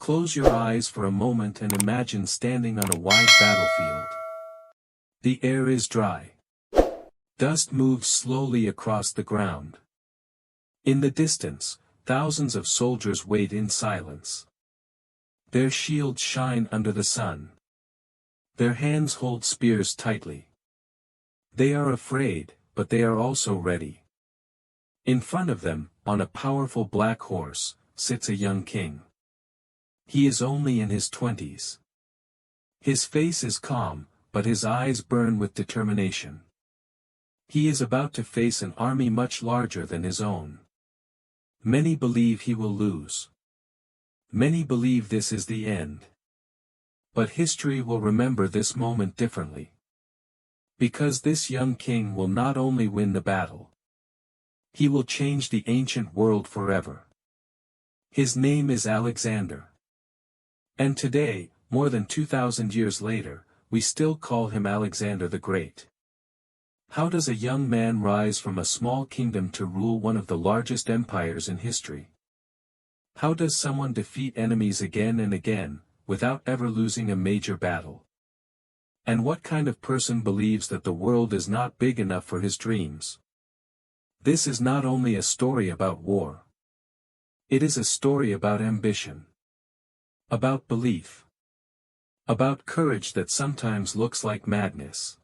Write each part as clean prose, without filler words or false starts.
Close your eyes for a moment and imagine standing on a wide battlefield. The air is dry. Dust moves slowly across the ground. In the distance, thousands of soldiers wait in silence. Their shields shine under the sun. Their hands hold spears tightly. They are afraid, but they are also ready. In front of them, on a powerful black horse, sits a young king. He is only in his 20s. His face is calm, but his eyes burn with determination. He is about to face an army much larger than his own. Many believe he will lose. Many believe this is the end. But history will remember this moment differently. Because this young king will not only win the battle. He will change the ancient world forever. His name is Alexander. And today, more than 2,000 years later, we still call him Alexander the Great. How does a young man rise from a small kingdom to rule one of the largest empires in history? How does someone defeat enemies again and again, without ever losing a major battle? And what kind of person believes that the world is not big enough for his dreams? This is not only a story about war. It is a story about ambition. About belief. About courage that sometimes looks like madness.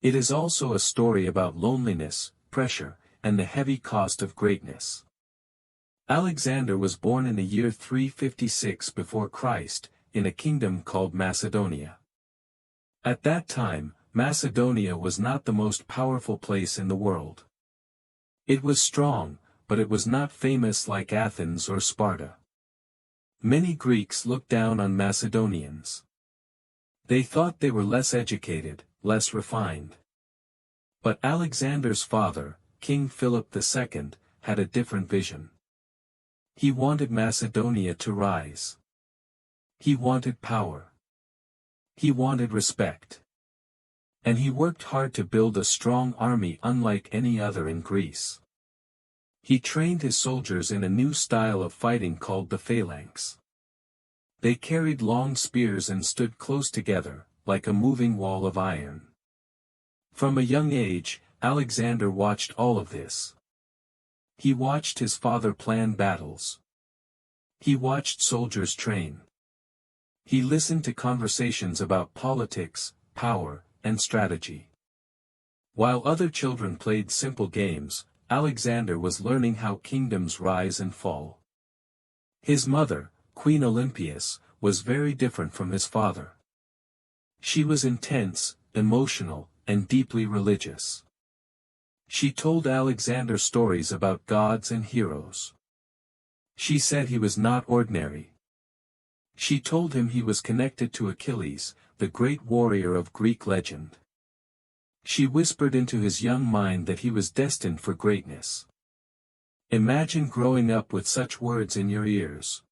It is also a story about loneliness, pressure, and the heavy cost of greatness. Alexander was born in the year 356 before Christ, in a kingdom called Macedonia. At that time, Macedonia was not the most powerful place in the world. It was strong, but it was not famous like Athens or Sparta. Many Greeks looked down on Macedonians. They thought they were less educated, less refined. But Alexander's father, King Philip II, had a different vision. He wanted Macedonia to rise. He wanted power. He wanted respect. And he worked hard to build a strong army unlike any other in Greece. He trained his soldiers in a new style of fighting called the phalanx. They carried long spears and stood close together, like a moving wall of iron. From a young age, Alexander watched all of this. He watched his father plan battles. He watched soldiers train. He listened to conversations about politics, power, and strategy. While other children played simple games, Alexander was learning how kingdoms rise and fall. His mother, Queen Olympias, was very different from his father. She was intense, emotional, and deeply religious. She told Alexander stories about gods and heroes. She said he was not ordinary. She told him he was connected to Achilles, the great warrior of Greek legend. She whispered into his young mind that he was destined for greatness. Imagine growing up with such words in your ears.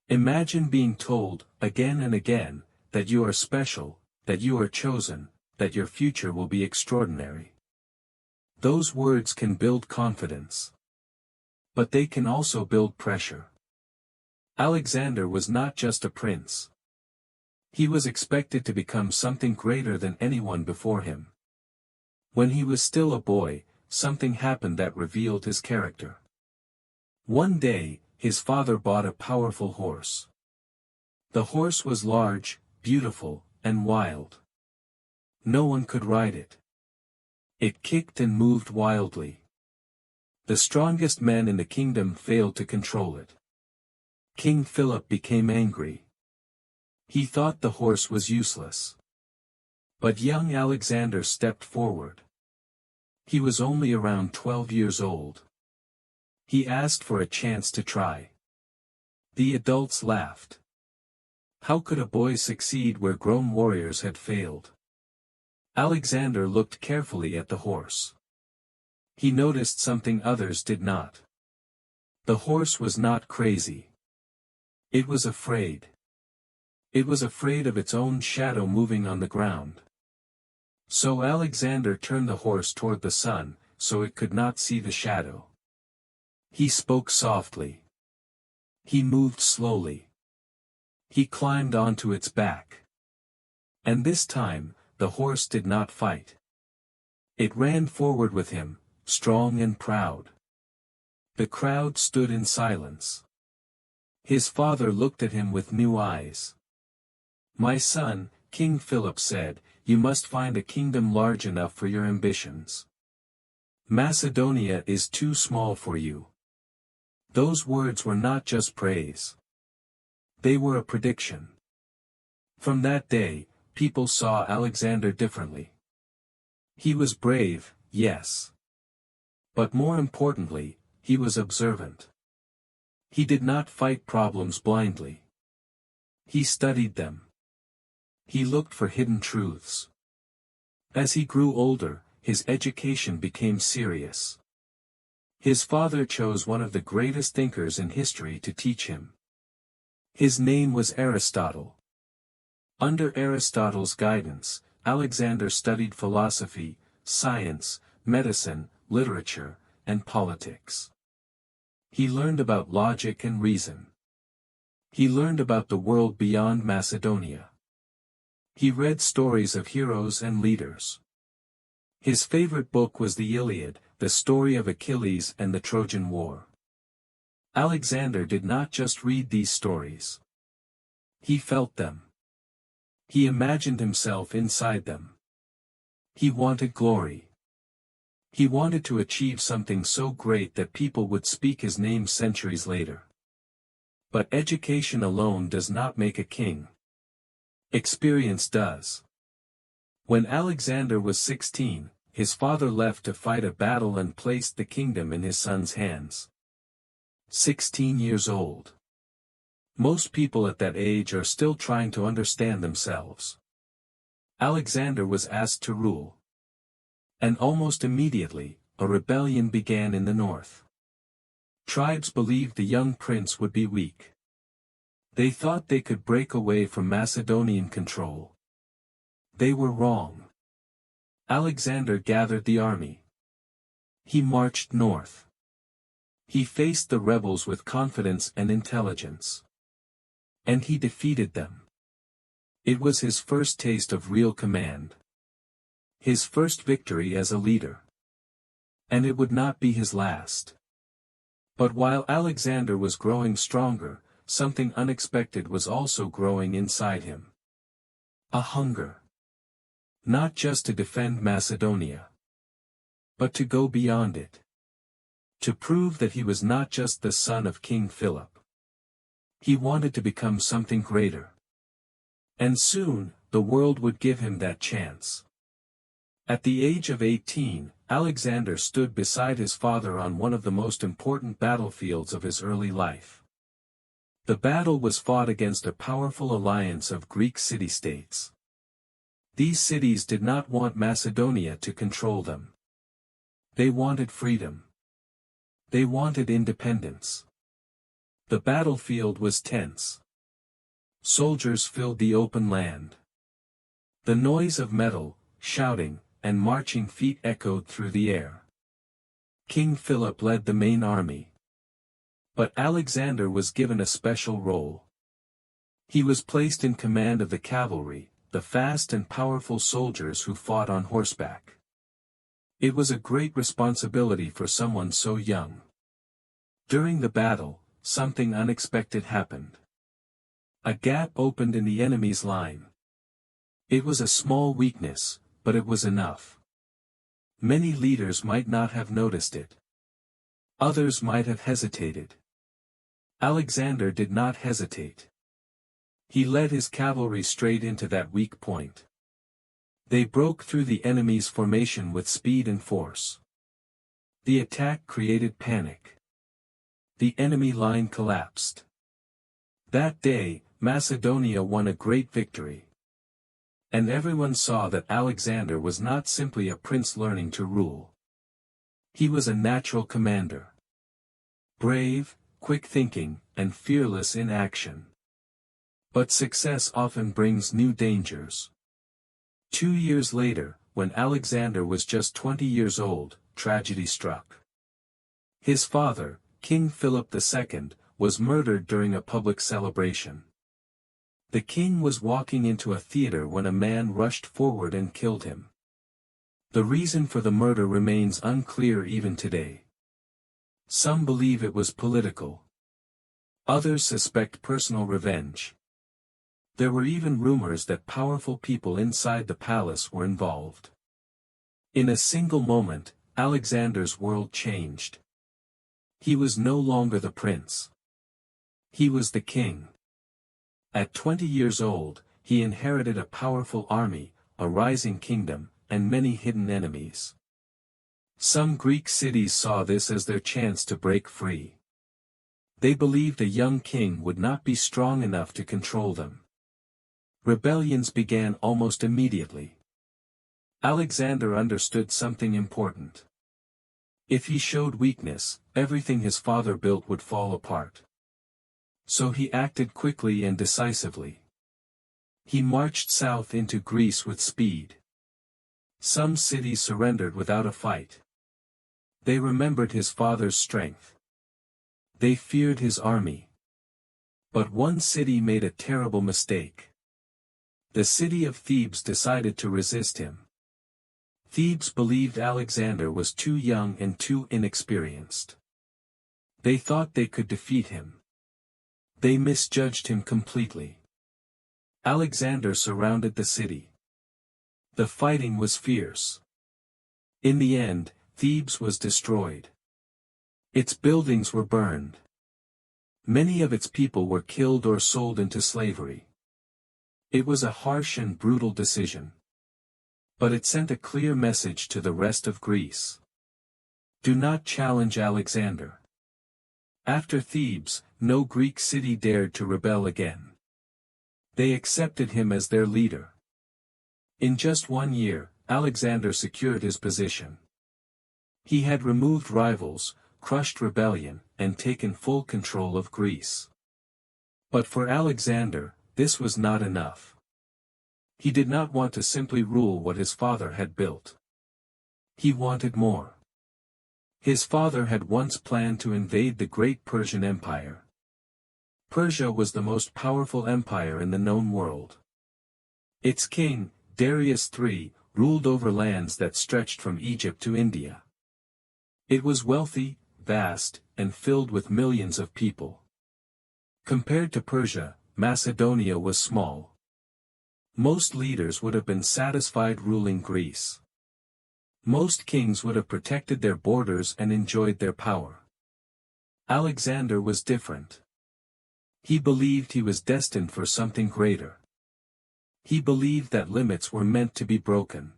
Imagine being told, again and again, that you are special, that you are chosen, that your future will be extraordinary. Those words can build confidence. But they can also build pressure. Alexander was not just a prince. He was expected to become something greater than anyone before him. When he was still a boy, something happened that revealed his character. One day, his father bought a powerful horse. The horse was large, beautiful, and wild. No one could ride it. It kicked and moved wildly. The strongest men in the kingdom failed to control it. King Philip became angry. He thought the horse was useless. But young Alexander stepped forward. He was only around 12 years old. He asked for a chance to try. The adults laughed. How could a boy succeed where grown warriors had failed? Alexander looked carefully at the horse. He noticed something others did not. The horse was not crazy. It was afraid. It was afraid of its own shadow moving on the ground. So Alexander turned the horse toward the sun, so it could not see the shadow. He spoke softly. He moved slowly. He climbed onto its back. And this time, the horse did not fight. It ran forward with him, strong and proud. The crowd stood in silence. His father looked at him with new eyes. "My son," King Philip said, "you must find a kingdom large enough for your ambitions. Macedonia is too small for you." Those words were not just praise. They were a prediction. From that day, people saw Alexander differently. He was brave, yes. But more importantly, he was observant. He did not fight problems blindly. He studied them. He looked for hidden truths. As he grew older, his education became serious. His father chose one of the greatest thinkers in history to teach him. His name was Aristotle. Under Aristotle's guidance, Alexander studied philosophy, science, medicine, literature, and politics. He learned about logic and reason. He learned about the world beyond Macedonia. He read stories of heroes and leaders. His favorite book was the Iliad, the story of Achilles and the Trojan War. Alexander did not just read these stories. He felt them. He imagined himself inside them. He wanted glory. He wanted to achieve something so great that people would speak his name centuries later. But education alone does not make a king. Experience does. When Alexander was 16, his father left to fight a battle and placed the kingdom in his son's hands. 16 years old. Most people at that age are still trying to understand themselves. Alexander was asked to rule. And almost immediately, a rebellion began in the north. Tribes believed the young prince would be weak. They thought they could break away from Macedonian control. They were wrong. Alexander gathered the army. He marched north. He faced the rebels with confidence and intelligence. And he defeated them. It was his first taste of real command. His first victory as a leader. And it would not be his last. But while Alexander was growing stronger, something unexpected was also growing inside him. A hunger. Not just to defend Macedonia. But to go beyond it. To prove that he was not just the son of King Philip. He wanted to become something greater. And soon, the world would give him that chance. At the age of 18, Alexander stood beside his father on one of the most important battlefields of his early life. The battle was fought against a powerful alliance of Greek city-states. These cities did not want Macedonia to control them. They wanted freedom. They wanted independence. The battlefield was tense. Soldiers filled the open land. The noise of metal, shouting, and marching feet echoed through the air. King Philip led the main army. But Alexander was given a special role. He was placed in command of the cavalry, the fast and powerful soldiers who fought on horseback. It was a great responsibility for someone so young. During the battle, something unexpected happened. A gap opened in the enemy's line. It was a small weakness, but it was enough. Many leaders might not have noticed it. Others might have hesitated. Alexander did not hesitate. He led his cavalry straight into that weak point. They broke through the enemy's formation with speed and force. The attack created panic. The enemy line collapsed. That day, Macedonia won a great victory. And everyone saw that Alexander was not simply a prince learning to rule. He was a natural commander. Brave, quick-thinking, and fearless in action. But success often brings new dangers. 2 years later, when Alexander was just 20 years old, tragedy struck. His father, King Philip II, was murdered during a public celebration. The king was walking into a theater when a man rushed forward and killed him. The reason for the murder remains unclear even today. Some believe it was political. Others suspect personal revenge. There were even rumors that powerful people inside the palace were involved. In a single moment, Alexander's world changed. He was no longer the prince. He was the king. At 20 years old, he inherited a powerful army, a rising kingdom, and many hidden enemies. Some Greek cities saw this as their chance to break free. They believed a young king would not be strong enough to control them. Rebellions began almost immediately. Alexander understood something important. If he showed weakness, everything his father built would fall apart. So he acted quickly and decisively. He marched south into Greece with speed. Some cities surrendered without a fight. They remembered his father's strength. They feared his army. But one city made a terrible mistake. The city of Thebes decided to resist him. Thebes believed Alexander was too young and too inexperienced. They thought they could defeat him. They misjudged him completely. Alexander surrounded the city. The fighting was fierce. In the end, Thebes was destroyed. Its buildings were burned. Many of its people were killed or sold into slavery. It was a harsh and brutal decision. But it sent a clear message to the rest of Greece. Do not challenge Alexander. After Thebes, no Greek city dared to rebel again. They accepted him as their leader. In just 1 year, Alexander secured his position. He had removed rivals, crushed rebellion, and taken full control of Greece. But for Alexander, this was not enough. He did not want to simply rule what his father had built. He wanted more. His father had once planned to invade the great Persian Empire. Persia was the most powerful empire in the known world. Its king, Darius III, ruled over lands that stretched from Egypt to India. It was wealthy, vast, and filled with millions of people. Compared to Persia, Macedonia was small. Most leaders would have been satisfied ruling Greece. Most kings would have protected their borders and enjoyed their power. Alexander was different. He believed he was destined for something greater. He believed that limits were meant to be broken.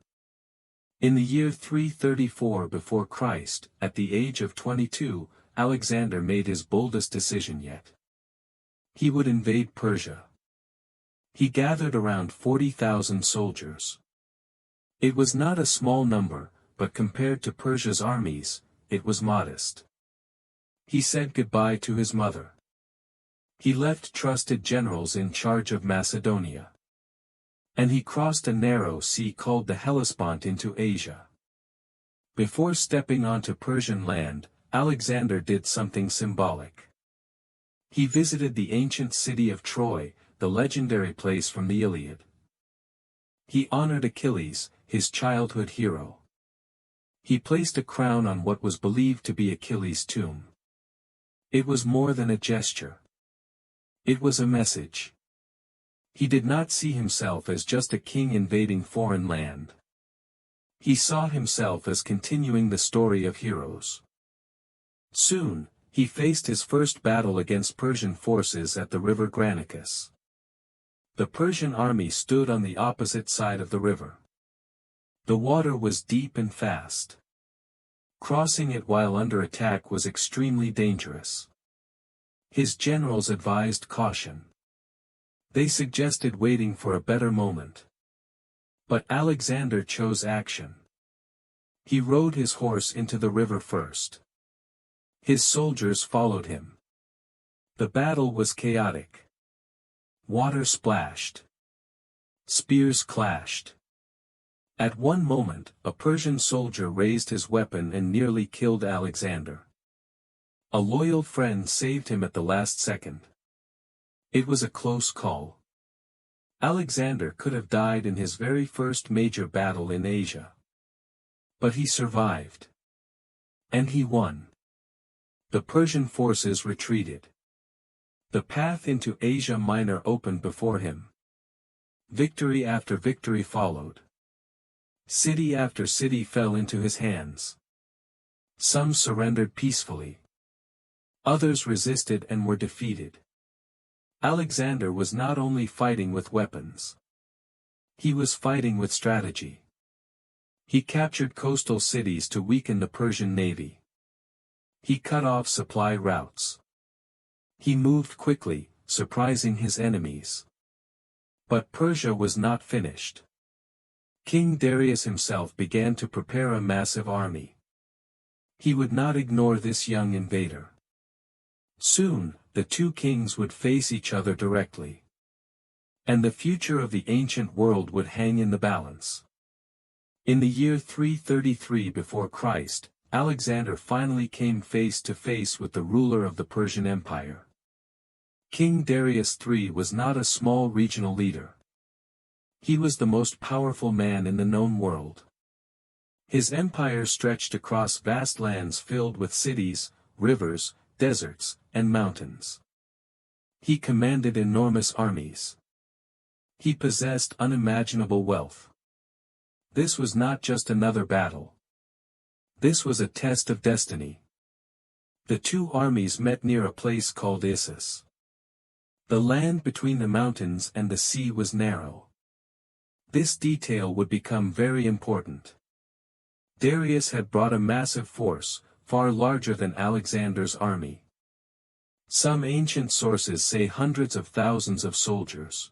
In the year 334 before Christ, at the age of 22, Alexander made his boldest decision yet. He would invade Persia. He gathered around 40,000 soldiers. It was not a small number, but compared to Persia's armies, it was modest. He said goodbye to his mother. He left trusted generals in charge of Macedonia. And he crossed a narrow sea called the Hellespont into Asia. Before stepping onto Persian land, Alexander did something symbolic. He visited the ancient city of Troy, the legendary place from the Iliad. He honored Achilles, his childhood hero. He placed a crown on what was believed to be Achilles' tomb. It was more than a gesture. It was a message. He did not see himself as just a king invading foreign land. He saw himself as continuing the story of heroes. Soon, he faced his first battle against Persian forces at the river Granicus. The Persian army stood on the opposite side of the river. The water was deep and fast. Crossing it while under attack was extremely dangerous. His generals advised caution. They suggested waiting for a better moment. But Alexander chose action. He rode his horse into the river first. His soldiers followed him. The battle was chaotic. Water splashed. Spears clashed. At one moment, a Persian soldier raised his weapon and nearly killed Alexander. A loyal friend saved him at the last second. It was a close call. Alexander could have died in his very first major battle in Asia. But he survived. And he won. The Persian forces retreated. The path into Asia Minor opened before him. Victory after victory followed. City after city fell into his hands. Some surrendered peacefully. Others resisted and were defeated. Alexander was not only fighting with weapons. He was fighting with strategy. He captured coastal cities to weaken the Persian navy. He cut off supply routes. He moved quickly, surprising his enemies. But Persia was not finished. King Darius himself began to prepare a massive army. He would not ignore this young invader. Soon, the two kings would face each other directly. And the future of the ancient world would hang in the balance. In the year 333 before Christ, Alexander finally came face to face with the ruler of the Persian Empire. King Darius III was not a small regional leader. He was the most powerful man in the known world. His empire stretched across vast lands filled with cities, rivers, deserts, and mountains. He commanded enormous armies. He possessed unimaginable wealth. This was not just another battle. This was a test of destiny. The two armies met near a place called Issus. The land between the mountains and the sea was narrow. This detail would become very important. Darius had brought a massive force, far larger than Alexander's army. Some ancient sources say hundreds of thousands of soldiers.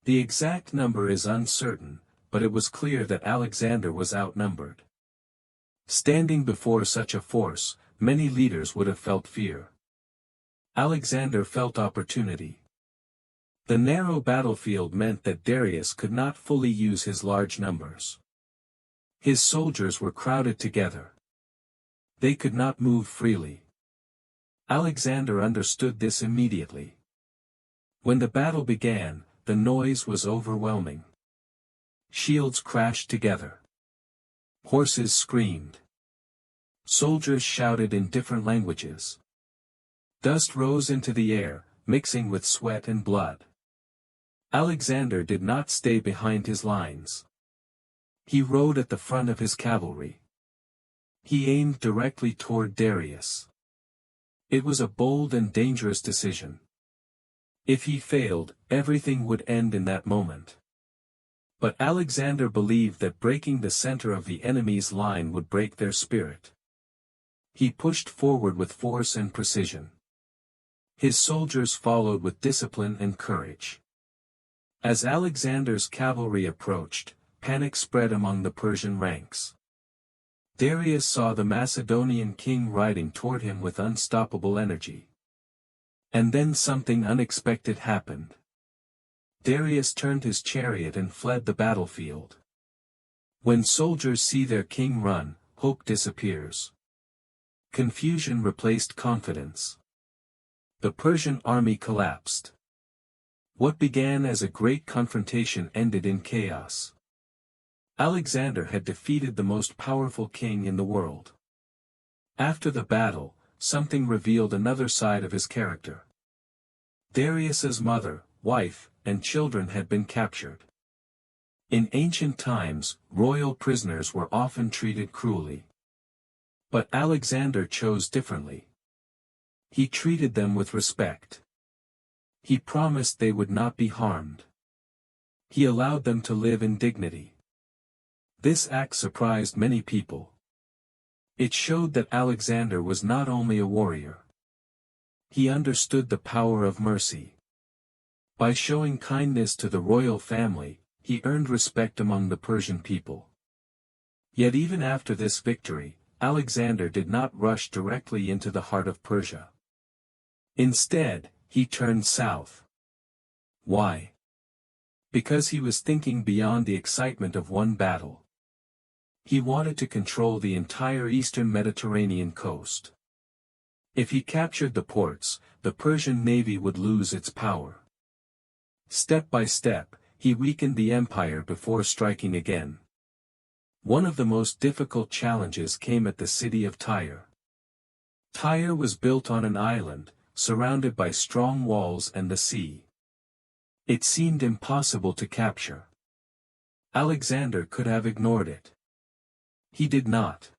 The exact number is uncertain, but it was clear that Alexander was outnumbered. Standing before such a force, many leaders would have felt fear. Alexander felt opportunity. The narrow battlefield meant that Darius could not fully use his large numbers. His soldiers were crowded together. They could not move freely. Alexander understood this immediately. When the battle began, the noise was overwhelming. Shields crashed together. Horses screamed. Soldiers shouted in different languages. Dust rose into the air, mixing with sweat and blood. Alexander did not stay behind his lines. He rode at the front of his cavalry. He aimed directly toward Darius. It was a bold and dangerous decision. If he failed, everything would end in that moment. But Alexander believed that breaking the center of the enemy's line would break their spirit. He pushed forward with force and precision. His soldiers followed with discipline and courage. As Alexander's cavalry approached, panic spread among the Persian ranks. Darius saw the Macedonian king riding toward him with unstoppable energy. And then something unexpected happened. Darius turned his chariot and fled the battlefield. When soldiers see their king run, hope disappears. Confusion replaced confidence. The Persian army collapsed. What began as a great confrontation ended in chaos. Alexander had defeated the most powerful king in the world. After the battle, something revealed another side of his character. Darius's mother, wife, and children had been captured. In ancient times, royal prisoners were often treated cruelly. But Alexander chose differently. He treated them with respect. He promised they would not be harmed. He allowed them to live in dignity. This act surprised many people. It showed that Alexander was not only a warrior. He understood the power of mercy. By showing kindness to the royal family, he earned respect among the Persian people. Yet even after this victory, Alexander did not rush directly into the heart of Persia. Instead, he turned south. Why? Because he was thinking beyond the excitement of one battle. He wanted to control the entire eastern Mediterranean coast. If he captured the ports, the Persian navy would lose its power. Step by step, he weakened the empire before striking again. One of the most difficult challenges came at the city of Tyre. Tyre was built on an island, surrounded by strong walls and the sea. It seemed impossible to capture. Alexander could have ignored it. He did not.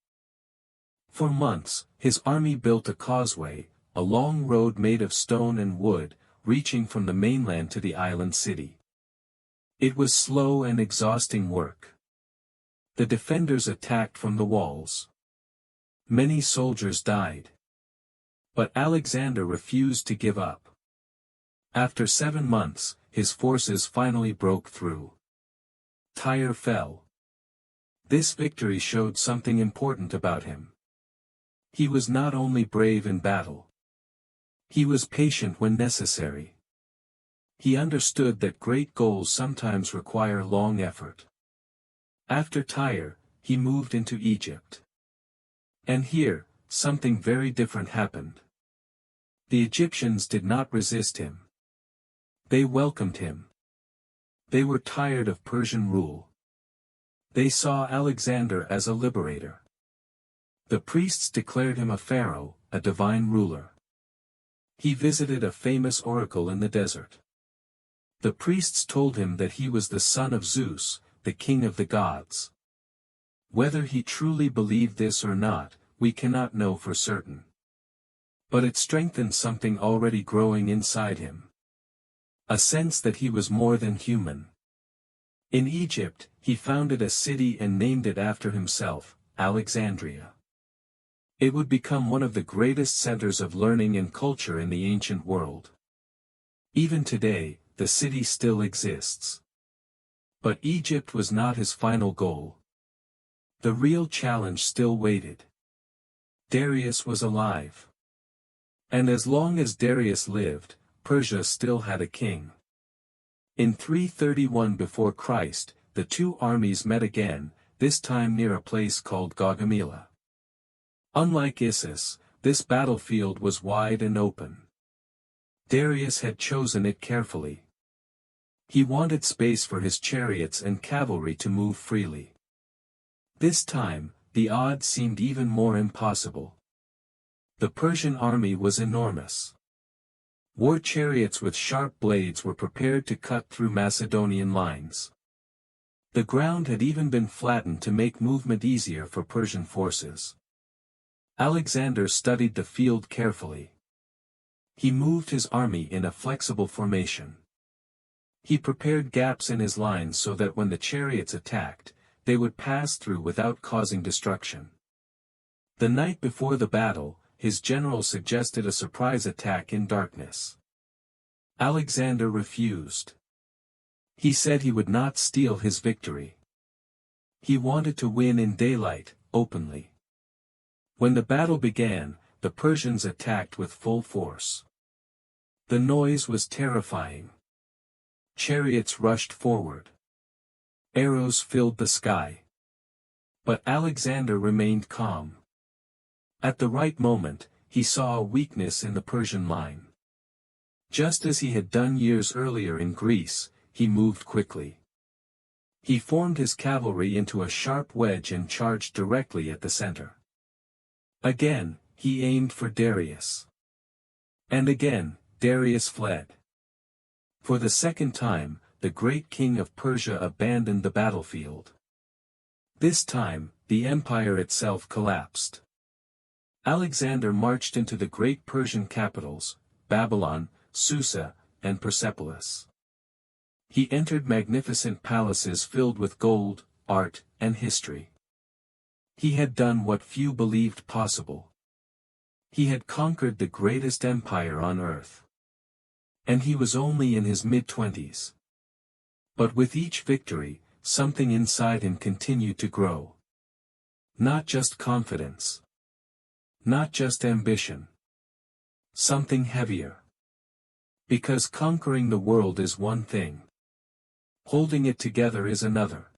For months, his army built a causeway, a long road made of stone and wood, reaching from the mainland to the island city. It was slow and exhausting work. The defenders attacked from the walls. Many soldiers died. But Alexander refused to give up. After 7 months, his forces finally broke through. Tyre fell. This victory showed something important about him. He was not only brave in battle. He was patient when necessary. He understood that great goals sometimes require long effort. After Tyre, he moved into Egypt. And here, something very different happened. The Egyptians did not resist him. They welcomed him. They were tired of Persian rule. They saw Alexander as a liberator. The priests declared him a pharaoh, a divine ruler. He visited a famous oracle in the desert. The priests told him that he was the son of Zeus, the king of the gods. Whether he truly believed this or not, we cannot know for certain. But it strengthened something already growing inside him. A sense that he was more than human. In Egypt, he founded a city and named it after himself, Alexandria. It would become one of the greatest centers of learning and culture in the ancient world. Even today, the city still exists. But Egypt was not his final goal. The real challenge still waited. Darius was alive. And as long as Darius lived, Persia still had a king. In 331 before Christ, the two armies met again, this time near a place called Gaugamela. Unlike Issus, this battlefield was wide and open. Darius had chosen it carefully. He wanted space for his chariots and cavalry to move freely. This time, the odds seemed even more impossible. The Persian army was enormous. War chariots with sharp blades were prepared to cut through Macedonian lines. The ground had even been flattened to make movement easier for Persian forces. Alexander studied the field carefully. He moved his army in a flexible formation. He prepared gaps in his lines so that when the chariots attacked, they would pass through without causing destruction. The night before the battle, his general suggested a surprise attack in darkness. Alexander refused. He said he would not steal his victory. He wanted to win in daylight, openly. When the battle began, the Persians attacked with full force. The noise was terrifying. Chariots rushed forward. Arrows filled the sky. But Alexander remained calm. At the right moment, he saw a weakness in the Persian line. Just as he had done years earlier in Greece, he moved quickly. He formed his cavalry into a sharp wedge and charged directly at the center. Again, he aimed for Darius. And again, Darius fled. For the second time, the great king of Persia abandoned the battlefield. This time, the empire itself collapsed. Alexander marched into the great Persian capitals, Babylon, Susa, and Persepolis. He entered magnificent palaces filled with gold, art, and history. He had done what few believed possible. He had conquered the greatest empire on earth. And he was only in his mid-20s. But with each victory, something inside him continued to grow. Not just confidence. Not just ambition. Something heavier. Because conquering the world is one thing. Holding it together is another.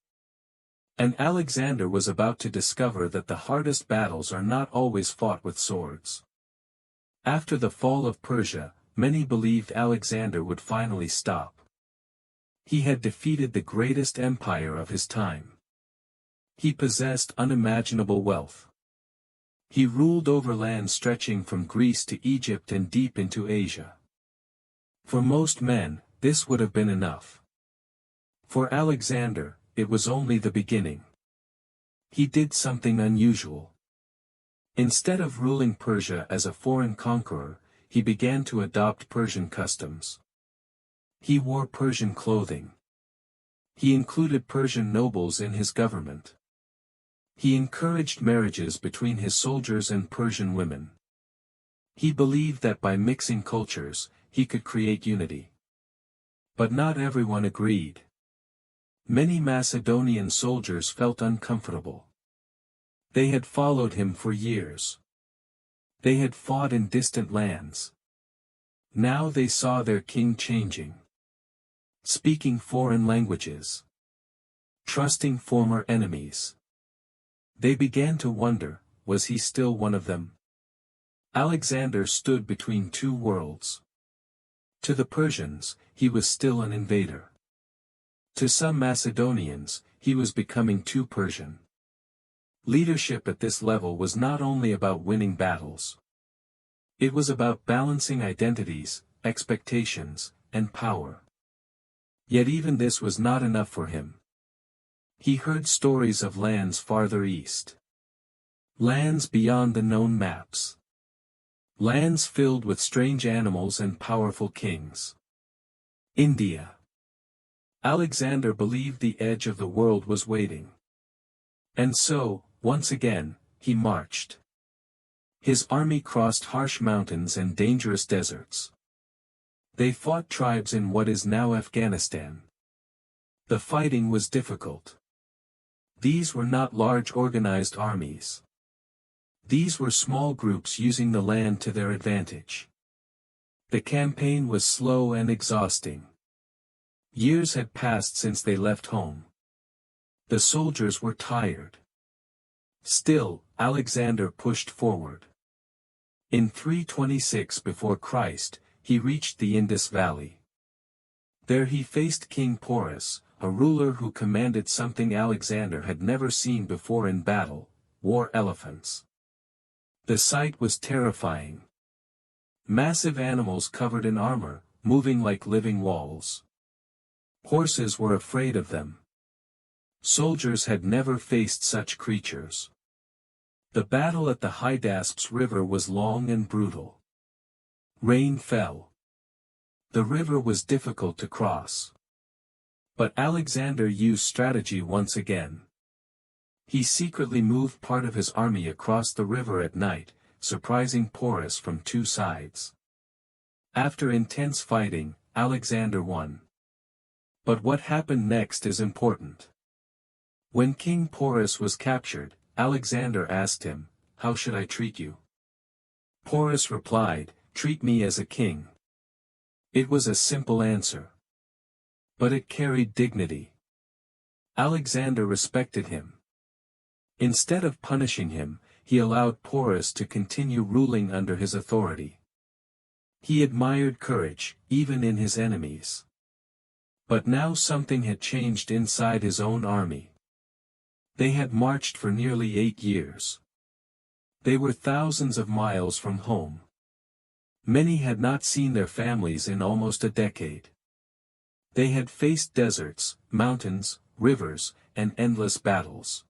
And Alexander was about to discover that the hardest battles are not always fought with swords. After the fall of Persia, many believed Alexander would finally stop. He had defeated the greatest empire of his time. He possessed unimaginable wealth. He ruled over land stretching from Greece to Egypt and deep into Asia. For most men, this would have been enough. For Alexander, it was only the beginning. He did something unusual. Instead of ruling Persia as a foreign conqueror, he began to adopt Persian customs. He wore Persian clothing. He included Persian nobles in his government. He encouraged marriages between his soldiers and Persian women. He believed that by mixing cultures, he could create unity. But not everyone agreed. Many Macedonian soldiers felt uncomfortable. They had followed him for years. They had fought in distant lands. Now they saw their king changing. Speaking foreign languages. Trusting former enemies. They began to wonder, was he still one of them? Alexander stood between two worlds. To the Persians, he was still an invader. To some Macedonians, he was becoming too Persian. Leadership at this level was not only about winning battles. It was about balancing identities, expectations, and power. Yet even this was not enough for him. He heard stories of lands farther east. Lands beyond the known maps. Lands filled with strange animals and powerful kings. India. Alexander believed the edge of the world was waiting. And so, once again, he marched. His army crossed harsh mountains and dangerous deserts. They fought tribes in what is now Afghanistan. The fighting was difficult. These were not large organized armies. These were small groups using the land to their advantage. The campaign was slow and exhausting. Years had passed since they left home. The soldiers were tired. Still, Alexander pushed forward. In 326 before Christ, he reached the Indus Valley. There he faced King Porus, a ruler who commanded something Alexander had never seen before in battle: war elephants. The sight was terrifying. Massive animals covered in armor, moving like living walls. Horses were afraid of them. Soldiers had never faced such creatures. The battle at the Hydaspes River was long and brutal. Rain fell. The river was difficult to cross. But Alexander used strategy once again. He secretly moved part of his army across the river at night, surprising Porus from two sides. After intense fighting, Alexander won. But what happened next is important. When King Porus was captured, Alexander asked him, "How should I treat you?" Porus replied, "Treat me as a king." It was a simple answer. But it carried dignity. Alexander respected him. Instead of punishing him, he allowed Porus to continue ruling under his authority. He admired courage, even in his enemies. But now something had changed inside his own army. They had marched for nearly 8 years. They were thousands of miles from home. Many had not seen their families in almost a decade. They had faced deserts, mountains, rivers, and endless battles.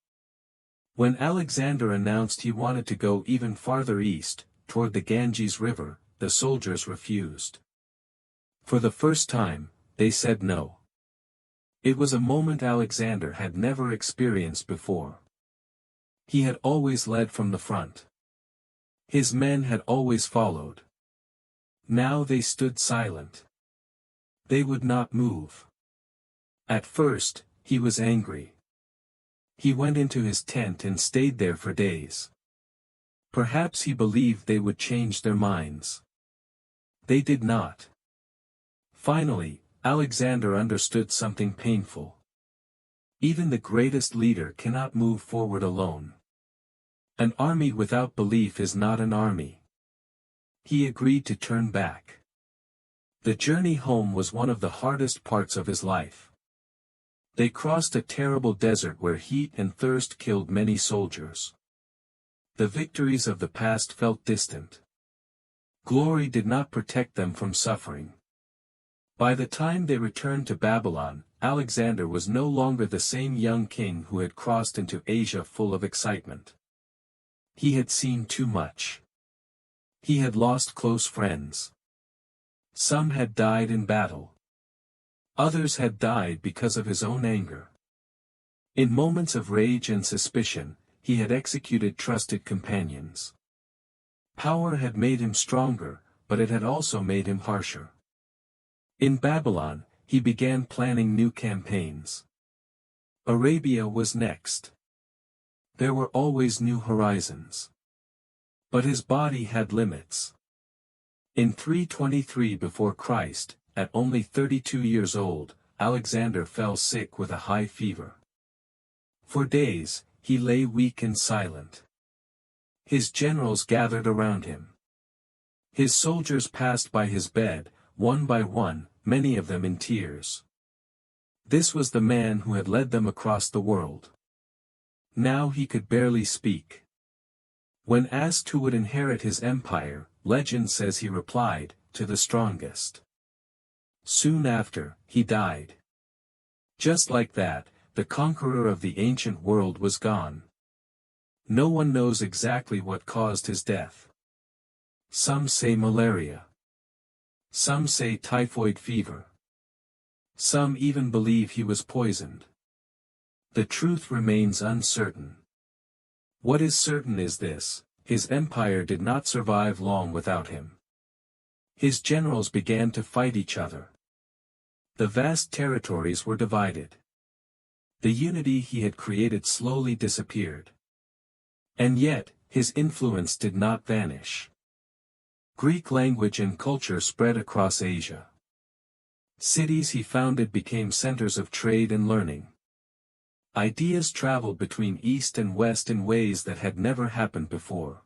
When Alexander announced he wanted to go even farther east, toward the Ganges River, the soldiers refused. For the first time, they said no. It was a moment Alexander had never experienced before. He had always led from the front. His men had always followed. Now they stood silent. They would not move. At first, he was angry. He went into his tent and stayed there for days. Perhaps he believed they would change their minds. They did not. Finally, Alexander understood something painful. Even the greatest leader cannot move forward alone. An army without belief is not an army. He agreed to turn back. The journey home was one of the hardest parts of his life. They crossed a terrible desert where heat and thirst killed many soldiers. The victories of the past felt distant. Glory did not protect them from suffering. By the time they returned to Babylon, Alexander was no longer the same young king who had crossed into Asia full of excitement. He had seen too much. He had lost close friends. Some had died in battle. Others had died because of his own anger. In moments of rage and suspicion, he had executed trusted companions. Power had made him stronger, but it had also made him harsher. In Babylon, he began planning new campaigns. Arabia was next. There were always new horizons. But his body had limits. In 323 before Christ, at only 32 years old, Alexander fell sick with a high fever. For days, he lay weak and silent. His generals gathered around him. His soldiers passed by his bed, one by one, many of them in tears. This was the man who had led them across the world. Now he could barely speak. When asked who would inherit his empire, legend says he replied, "To the strongest." Soon after, he died. Just like that, the conqueror of the ancient world was gone. No one knows exactly what caused his death. Some say malaria. Some say typhoid fever. Some even believe he was poisoned. The truth remains uncertain. What is certain is this: his empire did not survive long without him. His generals began to fight each other. The vast territories were divided. The unity he had created slowly disappeared. And yet, his influence did not vanish. Greek language and culture spread across Asia. Cities he founded became centers of trade and learning. Ideas traveled between East and West in ways that had never happened before.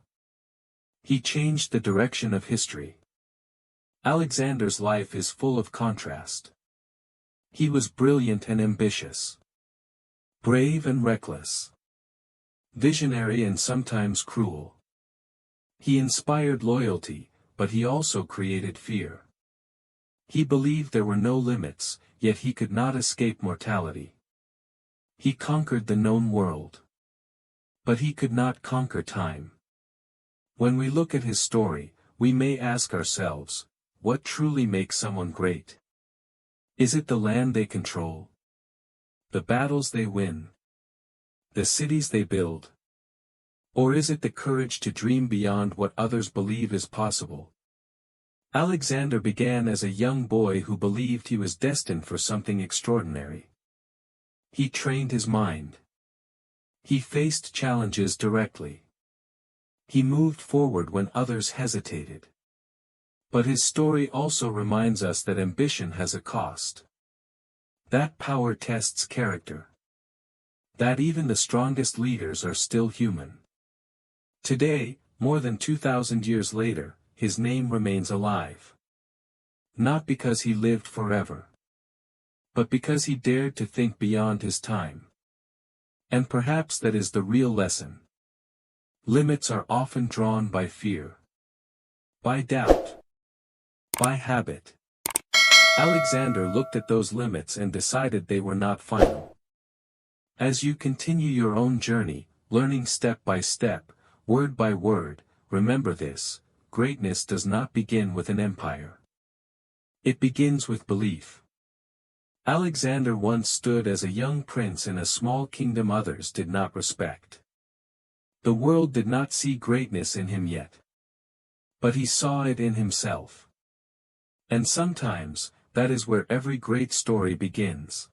He changed the direction of history. Alexander's life is full of contrast. He was brilliant and ambitious. Brave and reckless. Visionary and sometimes cruel. He inspired loyalty, but he also created fear. He believed there were no limits, yet he could not escape mortality. He conquered the known world. But he could not conquer time. When we look at his story, we may ask ourselves, what truly makes someone great? Is it the land they control? The battles they win? The cities they build? Or is it the courage to dream beyond what others believe is possible? Alexander began as a young boy who believed he was destined for something extraordinary. He trained his mind. He faced challenges directly. He moved forward when others hesitated. But his story also reminds us that ambition has a cost. That power tests character. That even the strongest leaders are still human. Today, more than 2,000 years later, his name remains alive. Not because he lived forever, but because he dared to think beyond his time. And perhaps that is the real lesson. Limits are often drawn by fear. By doubt. By habit. Alexander looked at those limits and decided they were not final. As you continue your own journey, learning step by step, word by word, remember this: greatness does not begin with an empire. It begins with belief. Alexander once stood as a young prince in a small kingdom others did not respect. The world did not see greatness in him yet. But he saw it in himself. And sometimes, that is where every great story begins.